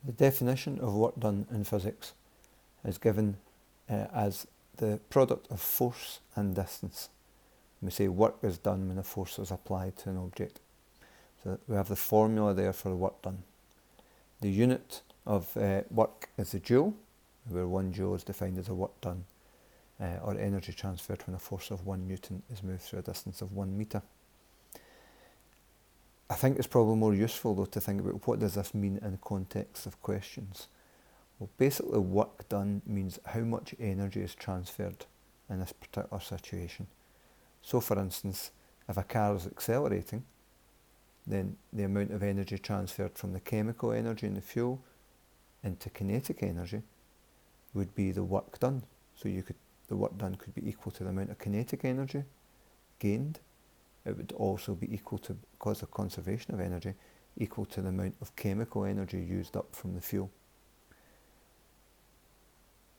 The definition of work done in physics is given as the product of force and distance. We say work is done when a force is applied to an object. So we have the formula there for the work done. The unit of work is the joule, where 1 joule is defined as a work done, or energy transferred when a force of 1 Newton is moved through a distance of 1 metre. I think it's probably more useful though to think about what does this mean in context of questions. Well, basically work done means how much energy is transferred in this particular situation. So for instance, if a car is accelerating, then the amount of energy transferred from the chemical energy in the fuel into kinetic energy would be the work done. So the work done could be equal to the amount of kinetic energy gained. It would also be equal to, because of conservation of energy, equal to the amount of chemical energy used up from the fuel.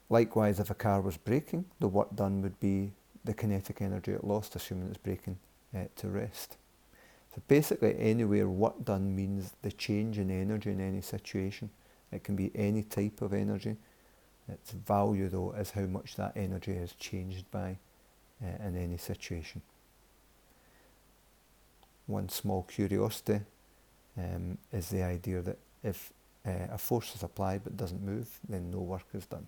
Likewise, if a car was braking, the work done would be the kinetic energy it lost, assuming it's braking to rest. So basically, anywhere work done means the change in energy in any situation. It can be any type of energy. Its value, though, is how much that energy is changed by in any situation. One small curiosity is the idea that if a force is applied but doesn't move, then no work is done.